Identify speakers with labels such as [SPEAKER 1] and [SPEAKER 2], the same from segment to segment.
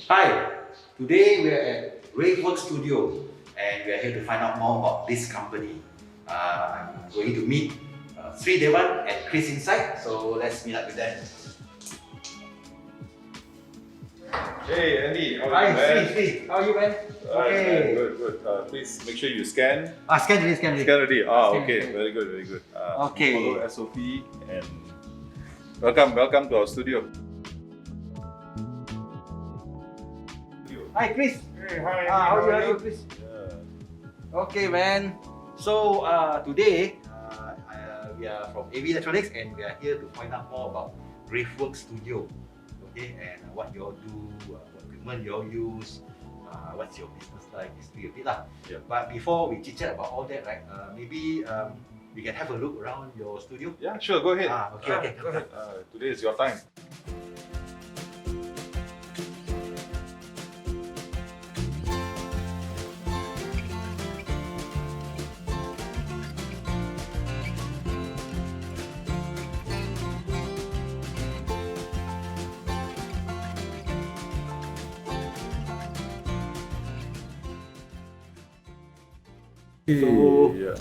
[SPEAKER 1] Hi, today we are at Rave Workz Studio and we are here to find out more about this company. I'm going to meet Sri Devan and Chris inside, so let's meet up with them.
[SPEAKER 2] Hey Andy, how are
[SPEAKER 1] Hi,
[SPEAKER 2] you, man?
[SPEAKER 1] Sri, how are you, man?
[SPEAKER 2] Man, good. Please make sure you scan.
[SPEAKER 1] Scan already.
[SPEAKER 2] Scan already.
[SPEAKER 1] Scan
[SPEAKER 2] Okay.
[SPEAKER 1] already.
[SPEAKER 2] Very good.
[SPEAKER 1] Okay.
[SPEAKER 2] Follow SOP and welcome to our studio.
[SPEAKER 1] Hi, Chris.
[SPEAKER 3] Hey, hi.
[SPEAKER 1] How are you, Chris?
[SPEAKER 2] Yeah.
[SPEAKER 1] Okay, man. So today we are from AVEM Electronics and we are here to find out more about Rave Workz Studio. Okay, and what you all do, what equipment you all use, what's your business like, history a bit lah.
[SPEAKER 2] Yeah.
[SPEAKER 1] But before we chit chat about all that, right? Maybe we can have a look around your studio.
[SPEAKER 2] Yeah, sure. Go ahead.
[SPEAKER 1] Okay.
[SPEAKER 3] Go ahead.
[SPEAKER 2] Today is your time.
[SPEAKER 1] So
[SPEAKER 2] Yeah.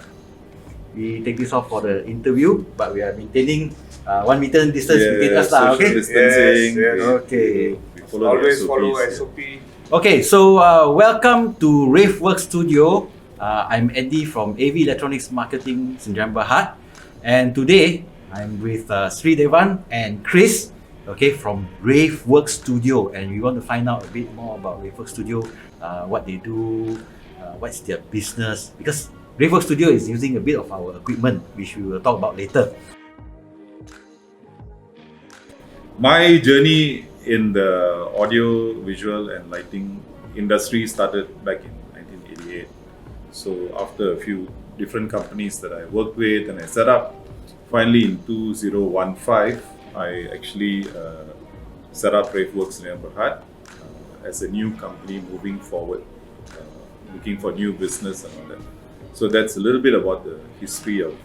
[SPEAKER 1] we take this off for the interview, but we are maintaining 1 meter distance between us lah.
[SPEAKER 2] social
[SPEAKER 1] Okay.
[SPEAKER 2] distancing.
[SPEAKER 3] Yes.
[SPEAKER 1] Okay.
[SPEAKER 2] We follow the
[SPEAKER 3] Always
[SPEAKER 2] SOPs,
[SPEAKER 3] follow
[SPEAKER 2] yeah.
[SPEAKER 3] SOP.
[SPEAKER 1] Okay, so welcome to Rave Workz Studio. I'm Eddie from AV Electronics Marketing Sdn Bhd, and today I'm with Sri Devan and Chris, okay, from Rave Workz Studio, and we want to find out a bit more about Rave Workz Studio, what they do, what's their business, because Rave Workz Studio is using a bit of our equipment, which we will talk about later.
[SPEAKER 2] My journey in the audio, visual and lighting industry started back in 1988. So after a few different companies that I worked with and I set up, finally in 2015, I actually set up Rave Workz Sdn Bhd as a new company moving forward, looking for new business and all that. So that's a little bit about the history of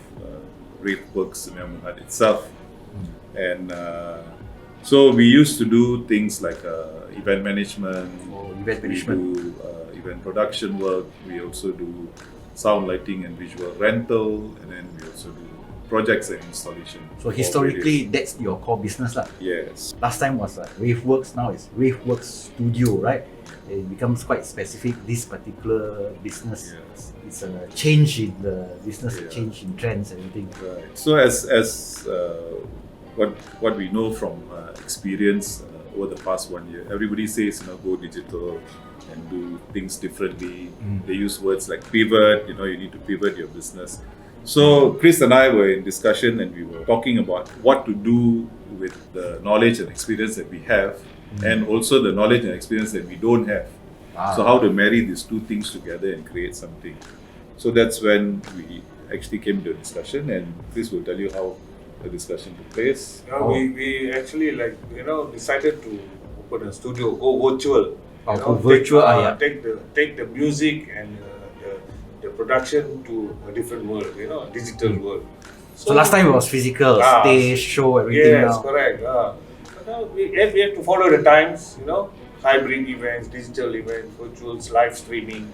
[SPEAKER 2] Rave Workz Sdn Bhd itself. And so we used to do things like event management,
[SPEAKER 1] Event management.
[SPEAKER 2] we do event production work, we also do sound lighting and visual rental, and then we also do projects and installation.
[SPEAKER 1] So
[SPEAKER 2] for
[SPEAKER 1] historically, that's your core business lah.
[SPEAKER 2] various- Yes.
[SPEAKER 1] Last time was Rave Workz, now it's Rave Workz Studio, right? It becomes quite specific, this particular business.
[SPEAKER 2] Yes.
[SPEAKER 1] It's a change in the business, a
[SPEAKER 2] Yeah.
[SPEAKER 1] change in trends, everything.
[SPEAKER 2] Right. So as what we know from experience over the past 1 year, everybody says go digital and do things differently. They use words like pivot. You need to pivot your business. So Chris and I were in discussion and we were talking about what to do with the knowledge and experience that we have, and also the knowledge and experience that we don't have. So how to marry these two things together and create something. So that's when we actually came to a discussion, and Chris will tell you how the discussion took place.
[SPEAKER 3] We actually decided to open a studio, go virtual.
[SPEAKER 1] Go virtual, yeah.
[SPEAKER 3] Take the music and the production to a different world, digital world.
[SPEAKER 1] So last time it was physical, stage, show, everything.
[SPEAKER 3] Yes,
[SPEAKER 1] Now.
[SPEAKER 3] correct. But now we have to follow the times, hybrid events, digital events, virtuals, live streaming.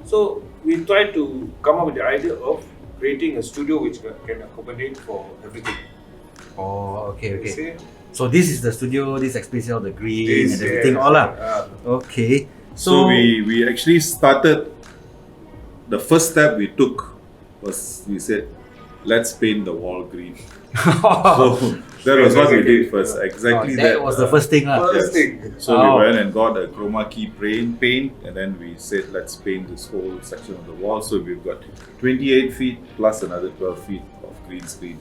[SPEAKER 3] So we try to come up with the idea of creating a studio which can accommodate for everything.
[SPEAKER 1] Oh, okay.
[SPEAKER 3] You see?
[SPEAKER 1] So this is the studio, this explains all the green
[SPEAKER 3] This,
[SPEAKER 1] and everything,
[SPEAKER 3] yes.
[SPEAKER 1] all lah. Okay.
[SPEAKER 2] So we actually started. The first step we took was we said, let's paint the wall green. So that was what we did first. Exactly
[SPEAKER 1] that was the first thing.
[SPEAKER 3] First
[SPEAKER 2] Yes.
[SPEAKER 3] thing.
[SPEAKER 2] So we went and got a chroma key paint, and then we said, let's paint this whole section of the wall. So we've got 28 feet plus another 12 feet of green screen.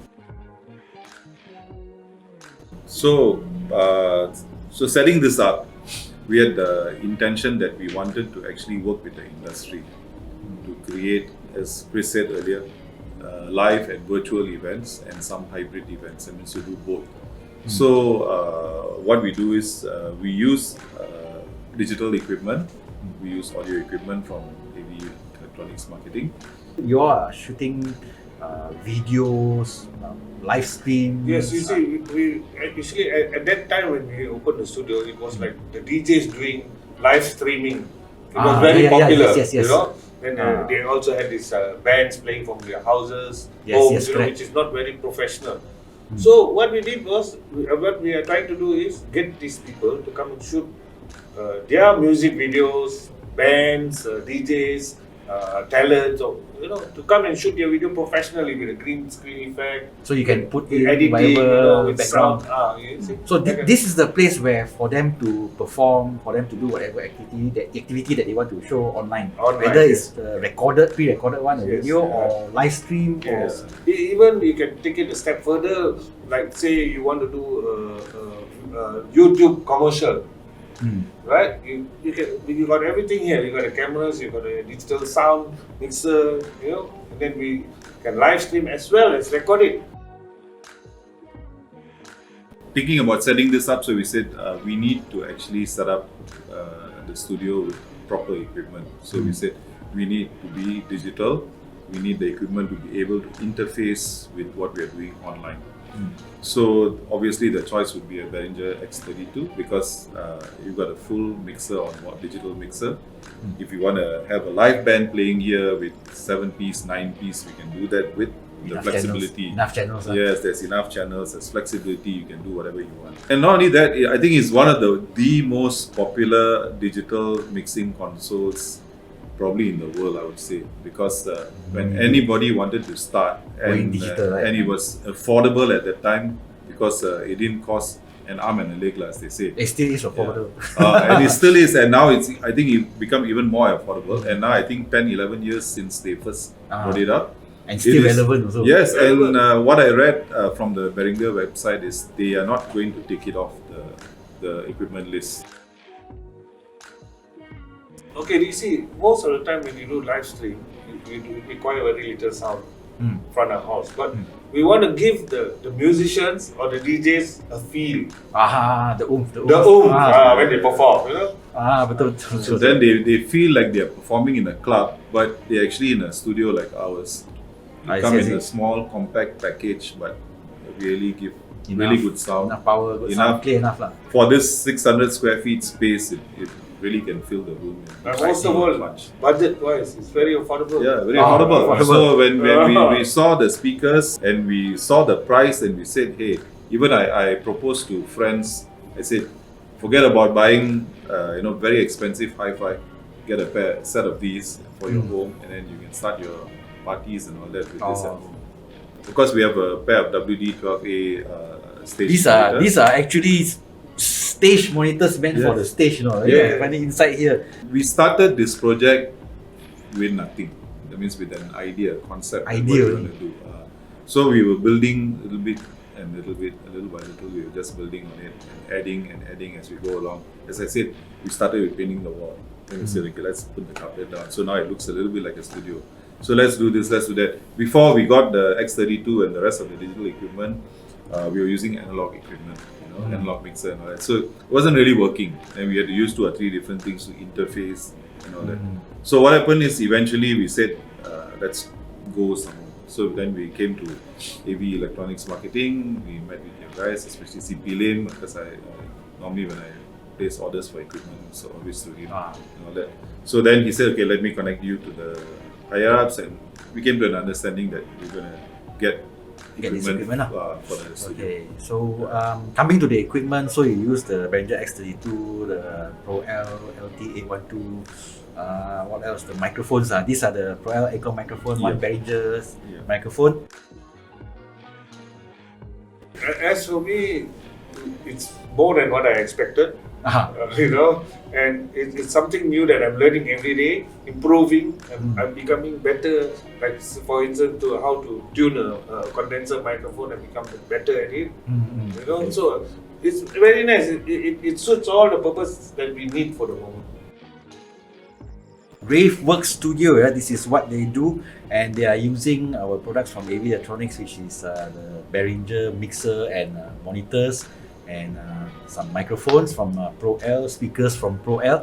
[SPEAKER 2] So setting this up, we had the intention that we wanted to actually work with the industry to create, as Chris said earlier, live and virtual events and some hybrid events, and to do both. So what we do is we use digital equipment, we use audio equipment from AV Electronics Marketing.
[SPEAKER 1] You are shooting videos, live stream.
[SPEAKER 3] Yes, you see, we usually at that time when we opened the studio, it was like the DJs doing live streaming. It was very
[SPEAKER 1] yeah,
[SPEAKER 3] popular,
[SPEAKER 1] yes.
[SPEAKER 3] you know. Then they also had these bands playing from their houses, homes, you know, which is not very professional. So what we did was, what we are trying to do is get these people to come and shoot their music videos, bands, DJs, talents, or you know, to come and shoot your video professionally with a green screen effect.
[SPEAKER 1] So you can put in
[SPEAKER 3] editing,
[SPEAKER 1] whatever
[SPEAKER 3] with
[SPEAKER 1] background.
[SPEAKER 3] sound. You see?
[SPEAKER 1] So this is the place where for them to perform, for them to do whatever activity that they want to show online. Whether it's the pre-recorded one, a video, or live stream.
[SPEAKER 3] Yes. Even you can take it a step further. Like say you want to do a YouTube commercial. Right? You got everything here. You got the cameras, you got a digital sound mixer, you know, and then we can live stream as well as record it.
[SPEAKER 2] Thinking about setting this up, so we said we need to actually set up the studio with proper equipment. So we said we need to be digital. We need the equipment to be able to interface with what we are doing online. So obviously the choice would be a Behringer X32 because you've got a full mixer on what digital mixer. If you want to have a live band playing here with 7-piece, 9-piece, we can do that with the flexibility.
[SPEAKER 1] Enough channels.
[SPEAKER 2] Yes, there's enough channels, there's flexibility, you can do whatever you want. And not only that, I think it's one of the most popular digital mixing consoles probably in the world, I would say, because when anybody wanted to start and it was affordable at that time because it didn't cost an arm and a leg, as they say.
[SPEAKER 1] It still is affordable.
[SPEAKER 2] And it still is, and now I think it become even more affordable. And now I think 10, 11 years since they first brought it up.
[SPEAKER 1] And still relevant also.
[SPEAKER 2] Yes, and what I read from the Behringer website is they are not going to take it off the equipment list.
[SPEAKER 3] Okay, you see, most of the time when you do live stream, you require very little sound from a house. But we want to give the musicians or the DJs a feel.
[SPEAKER 1] The oomph.
[SPEAKER 3] When they perform, you know.
[SPEAKER 1] Betul.
[SPEAKER 2] So then they feel like they are performing in a club, but they're actually in a studio like ours. They come in a small, compact package, but really give really good sound.
[SPEAKER 1] Enough power, good sound, clear enough lah.
[SPEAKER 2] For this 600 square feet space, it really can fill the room.
[SPEAKER 3] And most of all, budget-wise, it's very affordable.
[SPEAKER 2] Yeah, very affordable. So when we saw the speakers and we saw the price and we said, hey, even I proposed to friends, I said, forget about buying very expensive hi-fi, get a set of these for your home, and then you can start your parties and all that with this at home. Because we have a pair of WD-12A stage monitors.
[SPEAKER 1] These are actually stage monitors meant for the stage, you know. Yeah. Find it inside here.
[SPEAKER 2] We started this project with nothing. That means with an idea, concept. What we want to do. So we were building little by little, we were just building on it and adding as we go along. As I said, we started with painting the wall. Then we said, okay, let's put the carpet down. So now it looks a little bit like a studio. So let's do this, let's do that. Before we got the X32 and the rest of the digital equipment, we were using analog equipment, analog mixer and all that. So it wasn't really working. And we had to use 2 or 3 different things to interface and all that. So what happened is eventually we said, let's go somewhere. So then we came to AV Electronics Marketing. We met with your guys, especially CP Lim, because I normally when I place orders for equipment, so always through him and all that. So then he said, okay, let me connect you to the higher ups, and we came to an understanding that we're going to get equipment for the studio.
[SPEAKER 1] Okay, so coming to the equipment, so you use the Behringer X32, the Pro L, LT812, what else? The microphones. These are the Pro L Echo microphone, one Behringer's microphone.
[SPEAKER 3] As for me, it's more than what I expected. And it's something new that I'm learning every day, improving. I'm becoming better. Like for instance, to how to tune a condenser microphone, and become better at it. So it's very nice. It suits all the purpose that we need for the moment.
[SPEAKER 1] Rave Workz Studio, this is what they do, and they are using our products from AV Electronics, which is the Behringer mixer and monitors, and some microphones from Pro L, speakers from Pro L.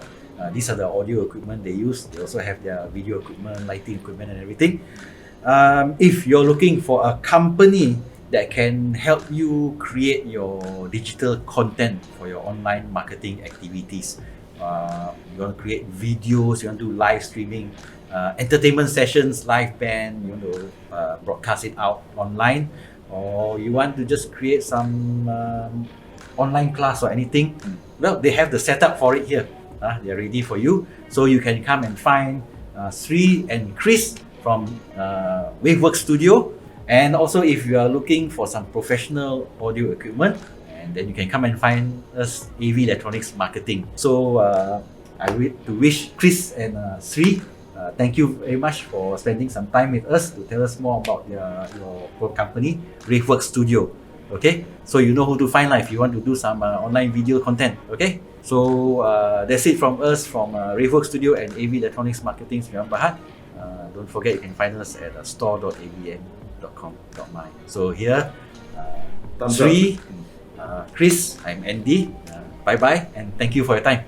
[SPEAKER 1] These are the audio equipment they use. They also have their video equipment, lighting equipment and everything. If you're looking for a company that can help you create your digital content for your online marketing activities, you want to create videos, you want to do live streaming, entertainment sessions, live band, you want to broadcast it out online, or you want to just create some online class or anything, well, they have the setup for it here. They're ready for you. So you can come and find Sri and Chris from Rave Workz Studio. And also if you are looking for some professional audio equipment, and then you can come and find us, AV Electronics Marketing. So I wish Chris and Sri, thank you very much for spending some time with us to tell us more about your company, Rave Workz Studio. Okay, so you know who to find if you want to do some online video content. Okay, so that's it from us from Rave Workz Studio and AV Electronics Marketing Sdn Bhd. Don't forget you can find us at store.avm.com.my. So here, Sri, Chris, I'm Andy. Bye bye and thank you for your time.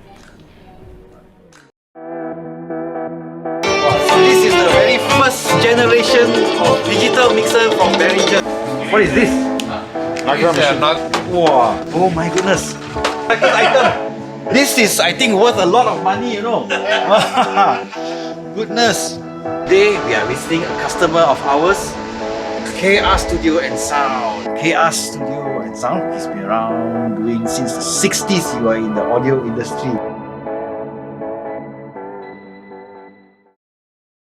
[SPEAKER 1] So this is the very first generation of digital mixer from Behringer. What is this? Wow! Oh my goodness! Item. This is, I think, worth a lot of money, you know. Goodness! Today we are visiting a customer of ours, KR Studio and Sound. KR Studio and Sound. He's been around doing since the 60s. You are in the audio industry.